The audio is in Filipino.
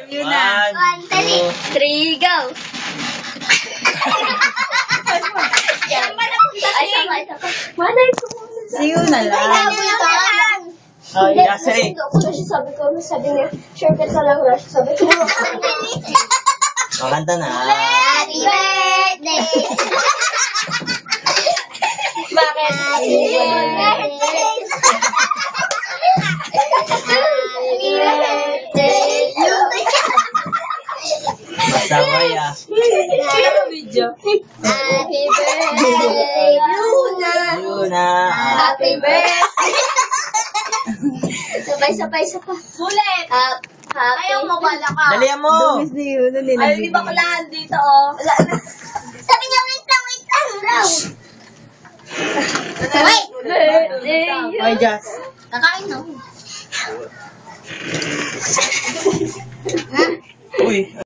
Yun na. 1, 2, 3, go! Ay, sabay. See you na lang. Oh, yeah, sige. Sabi niya, sure kita lang, Rush. Sabi ko, Makanta na. Happy birthday! Bakit? Happy birthday! Happy birthday! Sabay ah. Video. Happy birthday, Luna! Luna. Happy birthday! Sabay. Ulit! Happy. Ayaw mo wala ka. Dalihan mo. Dumis na yun. Ay, di ba kulaan dito, oh? Sabi niya, wait lang raw. Wait! Birthday! Ay, Jazz. Kakain na. Uy.